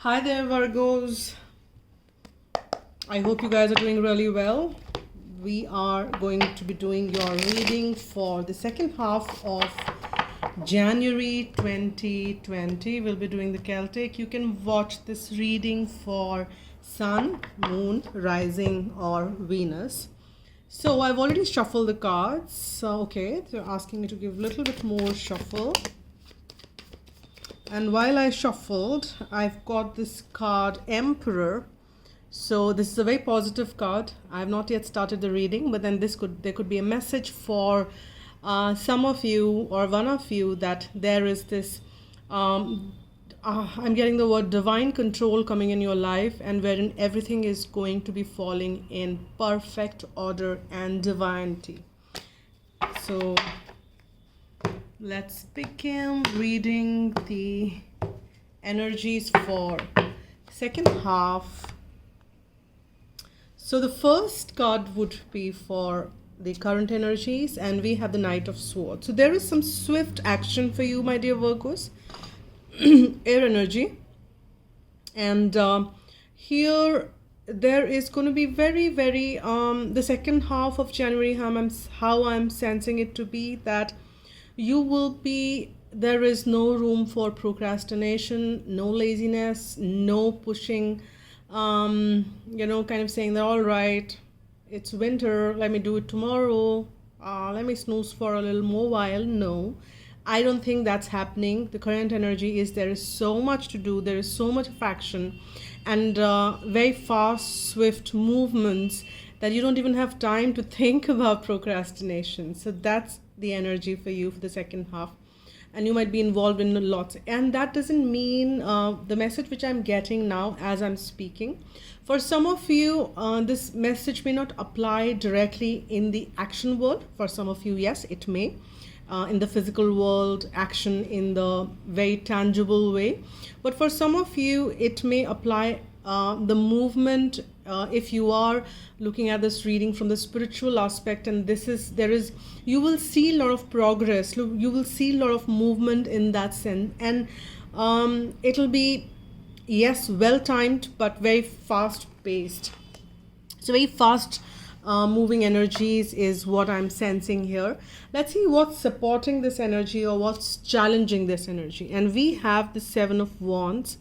Hi there, Virgos. I hope you guys are doing really well. We are going to be doing your reading for the second half of January 2020. We'll be doing the Celtic. You can watch this reading for Sun, Moon, Rising, or Venus. So I've already shuffled the cards. So, okay, they're asking me to give a little bit more shuffle. And while I shuffled, I've got this card, Emperor. So this is a very positive card. I have not yet started the reading, but then there could be a message for some of you or one of you that there is this, I'm getting the word divine control coming in your life, and wherein everything is going to be falling in perfect order and divinity. So let's begin reading the energies for second half. So the first card would be for the current energies, and we have the Knight of Swords. So there is some swift action for you, my dear Virgos. Air energy. And here there is going to be very, the second half of January, how I'm sensing it to be that you will be, there is no room for procrastination, no laziness, no pushing, kind of saying that, all right, it's winter, let me do it tomorrow, let me snooze for a little more while. No, I don't think that's happening. The current energy is there is so much to do, there is so much of action, and very fast, swift movements that you don't even have time to think about procrastination. So that's the energy for you for the second half, and you might be involved in lots. And that doesn't mean the message which I'm getting now as I'm speaking, for some of you this message may not apply directly in the action world. For some of you, yes, it may, in the physical world, action in the very tangible way. But for some of you, it may apply the movement, if you are looking at this reading from the spiritual aspect, and you will see a lot of progress, you will see a lot of movement in that sense, and it'll be, yes, well timed, but very fast paced. So very fast moving energies is what I'm sensing here. Let's see what's supporting this energy or what's challenging this energy. And we have the Seven of Wands,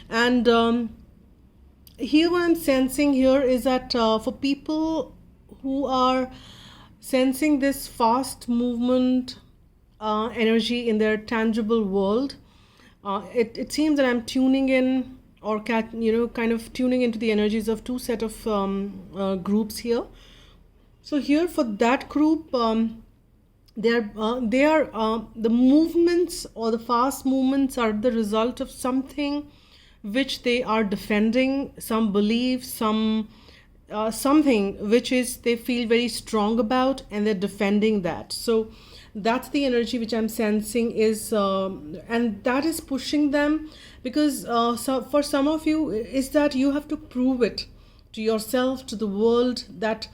and here what I'm sensing here is that for people who are sensing this fast movement energy in their tangible world, it seems that I'm tuning in, or kind of tuning into the energies of two set of groups here. So here for that group, they are the movements or the fast movements are the result of something which they are defending, some belief, something which is they feel very strong about, and they're defending that. So that's the energy which I'm sensing is, and that is pushing them, because so for some of you is that you have to prove it to yourself, to the world, that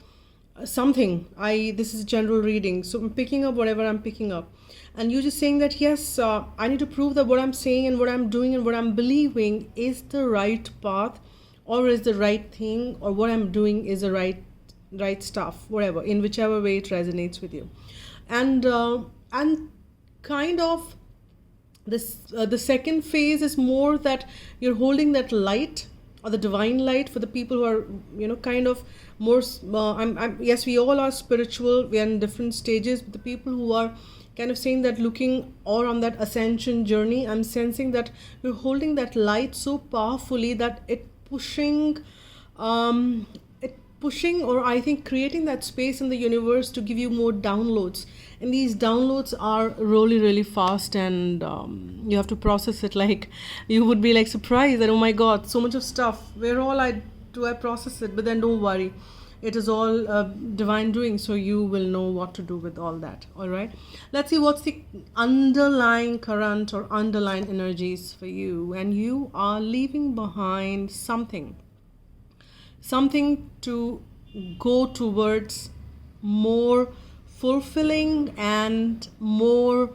this is a general reading, so I'm picking up whatever I'm picking up, and you're just saying that, yes, I need to prove that what I'm saying and what I'm doing and what I'm believing is the right path, or is the right thing, or what I'm doing is the right stuff, whatever, in whichever way it resonates with you. And kind of this the second phase is more that you're holding that light, or the divine light, for the people who are kind of more yes, we all are spiritual, we are in different stages, but the people who are kind of saying that, looking or on that ascension journey, I'm sensing that you're holding that light so powerfully that it pushing, or I think creating that space in the universe to give you more downloads. And these downloads are really, really fast, and you have to process it. Like, you would be like surprised that, oh my God, so much of stuff, where all I process it. But then don't worry, it is all divine doing, so you will know what to do with all that. All right, let's see what's the underlying current or underlying energies for you. And you are leaving behind something to go towards more fulfilling and more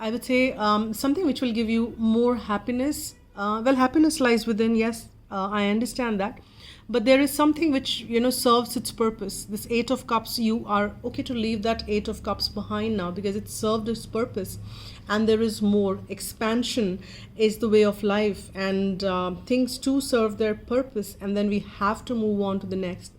I would say something which will give you more happiness. Well, happiness lies within, yes, I understand that. But there is something which, serves its purpose. This Eight of Cups, you are okay to leave that Eight of Cups behind now because it served its purpose. And there is more. Expansion is the way of life, and things too serve their purpose. And then we have to move on to the next.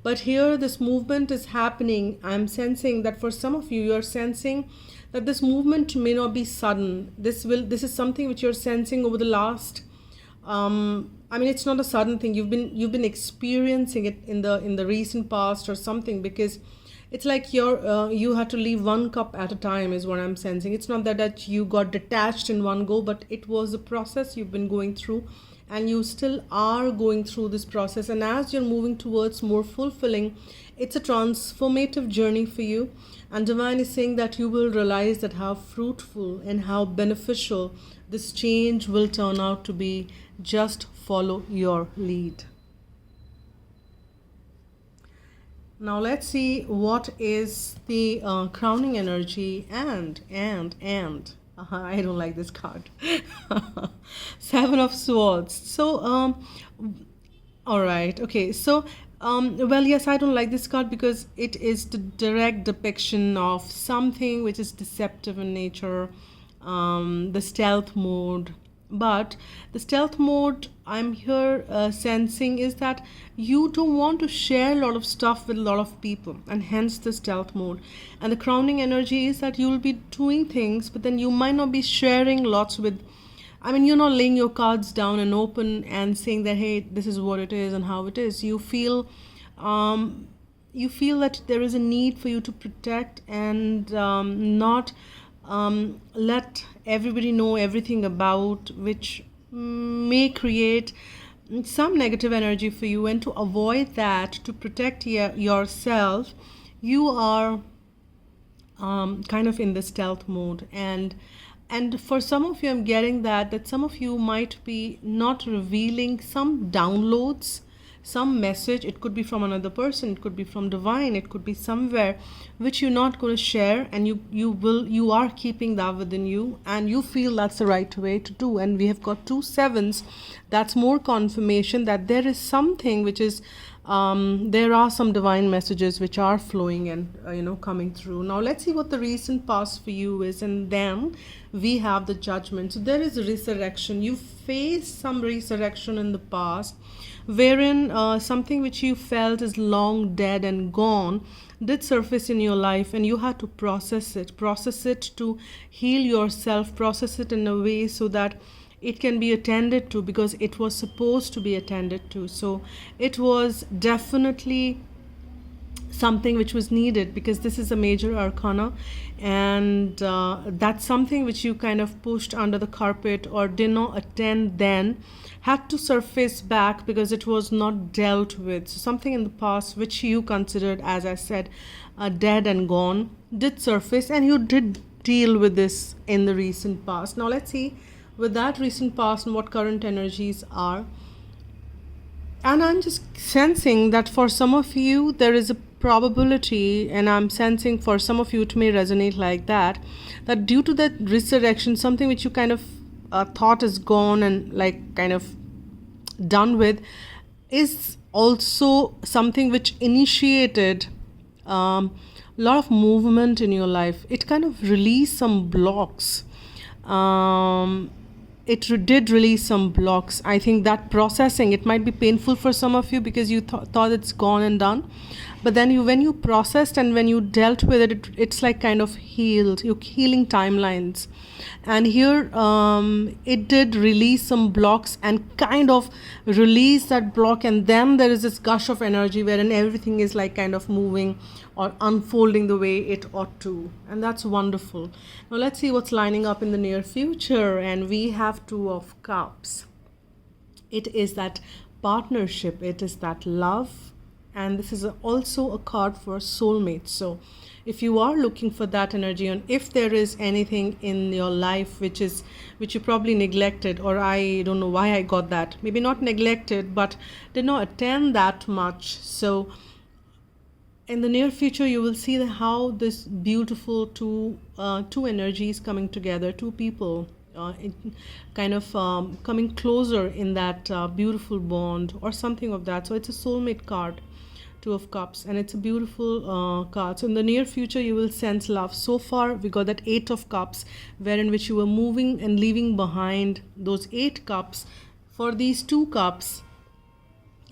But here this movement is happening. I'm sensing that for some of you, you're sensing that this movement may not be sudden. This is something which you're sensing over the last it's not a sudden thing. You've been experiencing it in the recent past or something, because it's like you had to leave one cup at a time is what I'm sensing. It's not that you got detached in one go, but it was a process you've been going through, and you still are going through this process. And as you're moving towards more fulfilling, it's a transformative journey for you. And Divine is saying that you will realize that how fruitful and how beneficial this change will turn out to be. Just follow your lead. Now let's see what is the crowning energy and I don't like this card. Seven of Swords. So all right, okay, so well, yes, I don't like this card because it is the direct depiction of something which is deceptive in nature, the stealth mode. But the stealth mode I'm here sensing is that you don't want to share a lot of stuff with a lot of people, and hence the stealth mode. And the crowning energy is that you'll be doing things, but then you might not be sharing lots with, you're not laying your cards down and open and saying that, hey, this is what it is and how it is. You feel that there is a need for you to protect and not let everybody know everything about, which may create some negative energy for you. And to avoid that, to protect yourself, you are kind of in the stealth mode. And for some of you, I'm getting that some of you might be not revealing some downloads, some message. It could be from another person, it could be from Divine, it could be somewhere which you're not going to share, and you are keeping that within you, and you feel that's the right way to do. And we have got 2 sevens. That's more confirmation that there is something which is there are some divine messages which are flowing and coming through. Now let's see what the recent past for you is, and then we have the Judgment. So there is a resurrection. You faced some resurrection in the past, wherein something which you felt is long dead and gone did surface in your life, and you had to process it to heal yourself, process it in a way so that it can be attended to, because it was supposed to be attended to. So it was definitely something which was needed, because this is a major arcana, and that's something which you kind of pushed under the carpet or did not attend then, had to surface back because it was not dealt with. So something in the past which you considered, as I said, dead and gone, did surface, and you did deal with this in the recent past. Now let's see with that recent past and what current energies are. And I'm just sensing that for some of you there is a probability, and I'm sensing for some of you it may resonate like that due to that resurrection, something which you kind of thought is gone and like kind of done with, is also something which initiated a lot of movement in your life. It kind of released some blocks. It did release some blocks. I think that processing, it might be painful for some of you because you thought it's gone and done. But then when you processed and when you dealt with it, it's like kind of healed. You're healing timelines. And here it did release some blocks and kind of release that block. And then there is this gush of energy wherein everything is like kind of moving or unfolding the way it ought to. And that's wonderful. Now let's see what's lining up in the near future. And we have 2 of Cups. It is that partnership. It is that love. And this is also a card for soulmates. So if you are looking for that energy, and if there is anything in your life which you probably neglected, or I don't know why I got that, maybe not neglected, but did not attend that much. So in the near future you will see how this beautiful two energies coming together, two people kind of coming closer in that beautiful bond or something of that. So it's a soulmate card, Two of Cups, and it's a beautiful card. So in the near future you will sense love. So far we got that Eight of Cups, wherein which you were moving and leaving behind those 8 cups for these 2 cups,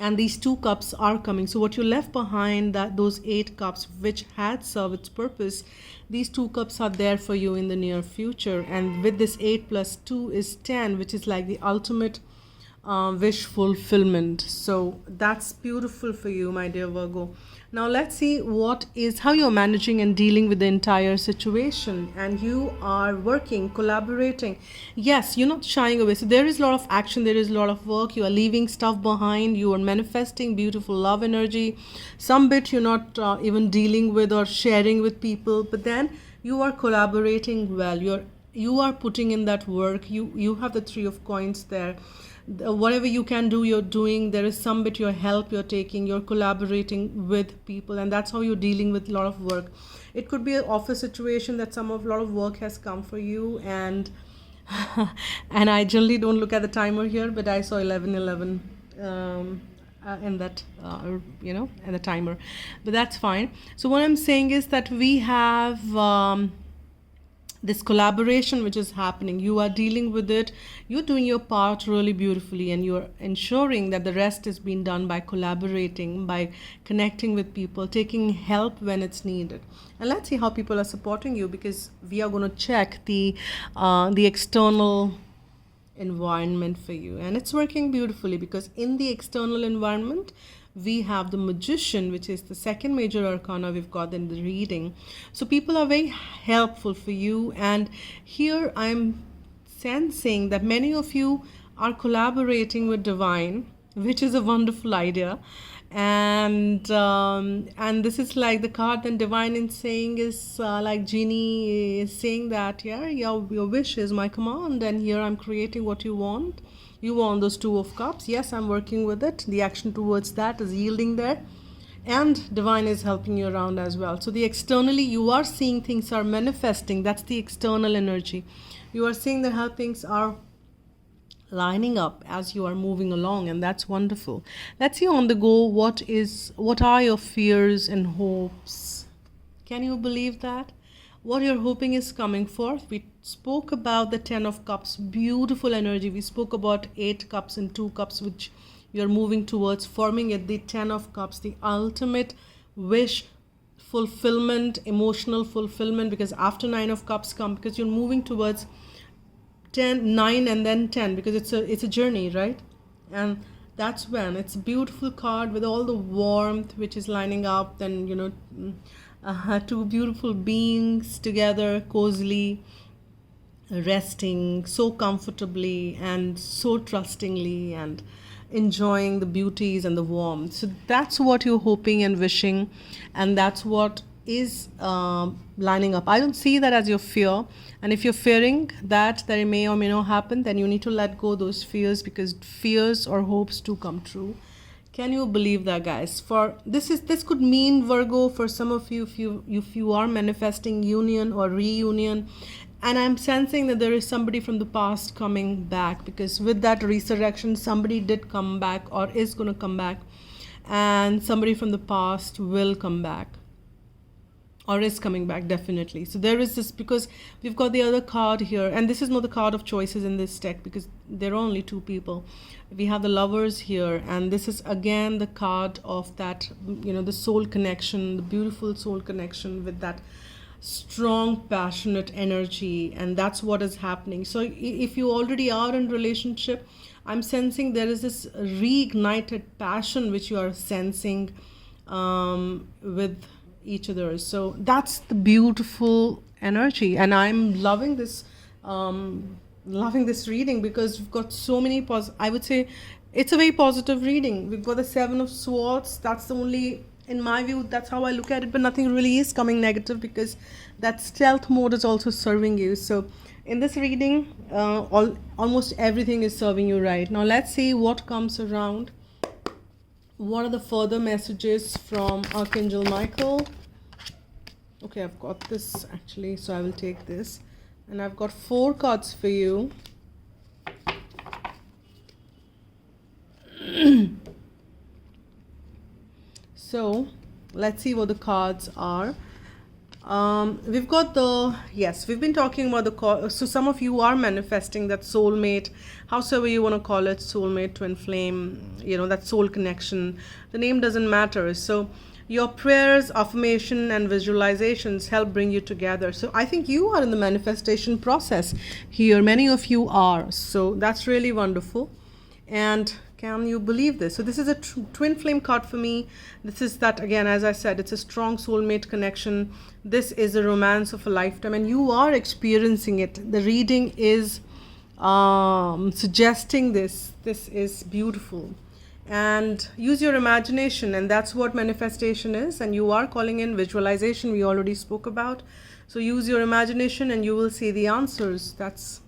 and these 2 cups are coming. So what you left behind, that those 8 cups which had served its purpose, these 2 cups are there for you in the near future. And with this 8 plus 2 is 10, which is like the ultimate wish fulfillment. So that's beautiful for you, my dear Virgo. Now let's see how you're managing and dealing with the entire situation. And you are working, collaborating. Yes, you're not shying away. So there is a lot of action, there is a lot of work. You are leaving stuff behind. You are manifesting beautiful love energy. Some bit you're not even dealing with or sharing with people, but then you are collaborating well. You are putting in that work. You have the 3 of Coins there. Whatever you can do, you're doing. There is some bit your help you're taking, you're collaborating with people, and that's how you're dealing with a lot of work. It could be an office situation that a lot of work has come for you, and and I generally don't look at the timer here, but I saw 11:11 in that and the timer, but that's fine. So what I'm saying is that we have this collaboration which is happening. You are dealing with it, you're doing your part really beautifully, and you're ensuring that the rest is being done by collaborating, by connecting with people, taking help when it's needed. And let's see how people are supporting you, because we are going to check the external environment for you, and it's working beautifully, because in the external environment we have the Magician, which is the second major arcana we've got in the reading. So people are very helpful for you, and here I'm sensing that many of you are collaborating with Divine, which is a wonderful idea. And this is like the card that Divine is saying is like Genie is saying that, yeah, your wish is my command, and here I'm creating what you want. You want those 2 of Cups. Yes, I'm working with it. The action towards that is yielding there. And Divine is helping you around as well. So the externally, you are seeing things are manifesting. That's the external energy. You are seeing that how things are lining up as you are moving along, and that's wonderful. Let's see on the go, what are your fears and hopes? Can you believe that? What you're hoping is coming forth. We spoke about the 10 of Cups, beautiful energy. We spoke about 8 cups and 2 cups, which you're moving towards, forming it the 10 of Cups, the ultimate wish fulfillment, emotional fulfillment, because after 9 of Cups come, because you're moving towards 9 and then 10, because it's a journey, right? And that's when it's a beautiful card with all the warmth which is lining up. Then 2 beautiful beings together, cozily resting so comfortably and so trustingly, and enjoying the beauties and the warmth. So that's what you're hoping and wishing, and that's what is lining up. I don't see that as your fear, and if you're fearing that it may or may not happen, then you need to let go those fears, because fears or hopes do come true. Can you believe that, guys? For this could mean, Virgo, for some of you, if you are manifesting union or reunion, and I'm sensing that there is somebody from the past coming back, because with that resurrection, somebody did come back or is going to come back, and somebody from the past will come back or is coming back, definitely. So there is this, because we've got the other card here, and this is not the card of choices in this deck, because there are only 2 people. We have the Lovers here, and this is again the card of that, the soul connection, the beautiful soul connection with that strong, passionate energy, and that's what is happening. So if you already are in relationship, I'm sensing there is this reignited passion which you are sensing with each other. So that's the beautiful energy, and I'm loving this reading, because we've got so many I would say it's a very positive reading. We've got the 7 of Swords. That's the only, in my view, that's how I look at it, but nothing really is coming negative, because that stealth mode is also serving you. So in this reading, almost everything is serving you right. Now let's see what comes around What are the further messages from Archangel Michael? Okay, I've got this actually, so I will take this. And I've got 4 cards for you. So let's see what the cards are. We've got we've been talking about the call. So some of you are manifesting that soulmate, howsoever you want to call it, soulmate, twin flame, that soul connection. The name doesn't matter. So your prayers, affirmation, and visualizations help bring you together. So I think you are in the manifestation process here. Many of you are. So that's really wonderful. And can you believe this? So this is a twin flame card for me. This is that, again, as I said, it's a strong soulmate connection. This is a romance of a lifetime, and you are experiencing it. The reading is suggesting this. This is beautiful. And use your imagination, and that's what manifestation is. And you are calling in visualization, we already spoke about. So use your imagination and you will see the answers. That's,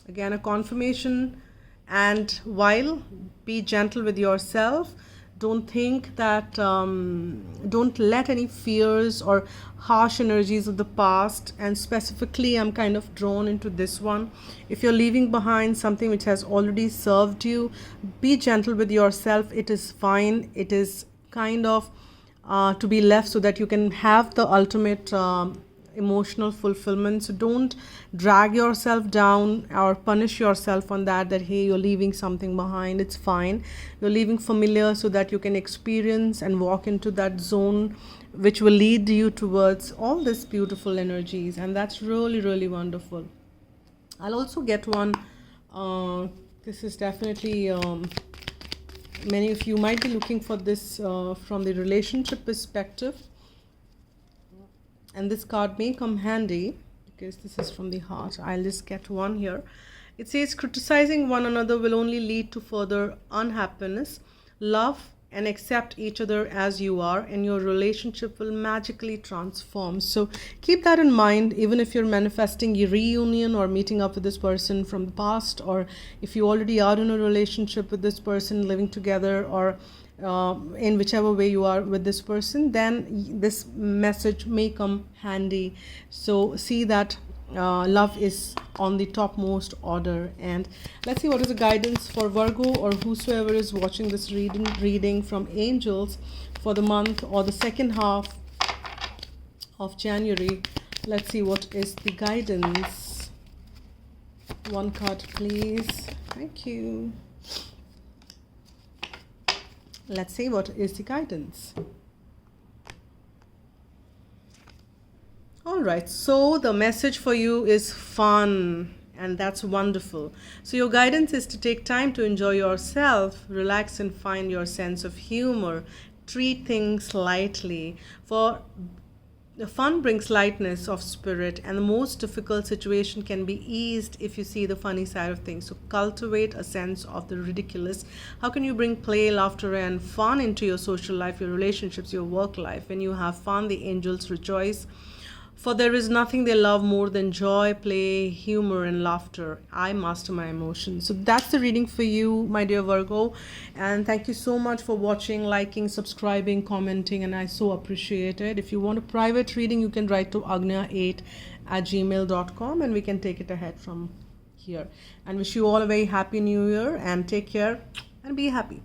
again, a confirmation. And while be gentle with yourself, don't think that, don't let any fears or harsh energies of the past, and specifically I'm kind of drawn into this one. If you're leaving behind something which has already served you, be gentle with yourself. It is fine. It is kind of to be left so that you can have the ultimate emotional fulfillment. So don't drag yourself down or punish yourself on that hey, you're leaving something behind. It's fine. You're leaving familiar so that you can experience and walk into that zone which will lead you towards all these beautiful energies, and that's really, really wonderful. I'll also get one. This is definitely many of you might be looking for this from the relationship perspective. And this card may come handy because this is from the heart. I'll just get one here. It says, criticizing one another will only lead to further unhappiness. Love and accept each other as you are, and your relationship will magically transform. So keep that in mind, even if you're manifesting a reunion or meeting up with this person from the past, or if you already are in a relationship with this person, living together, or in whichever way you are with this person, then this message may come handy. So see that love is on the topmost order. And let's see what is the guidance for Virgo or whosoever is watching this reading from angels for the month or the second half of January. Let's see what is the guidance. One card, please. Thank you. Let's see what is the guidance. All right, so the message for you is fun, and that's wonderful. So your guidance is to take time to enjoy yourself, relax and find your sense of humor, treat things lightly. For the fun brings lightness of spirit, and the most difficult situation can be eased if you see the funny side of things. So cultivate a sense of the ridiculous. How can you bring play, laughter, and fun into your social life, your relationships, your work life? When you have fun, the angels rejoice. For there is nothing they love more than joy, play, humor, and laughter. I master my emotions. So that's the reading for you, my dear Virgo. And thank you so much for watching, liking, subscribing, commenting, and I so appreciate it. If you want a private reading, you can write to agnya8@gmail.com and we can take it ahead from here. And wish you all a very happy new year, and take care and be happy.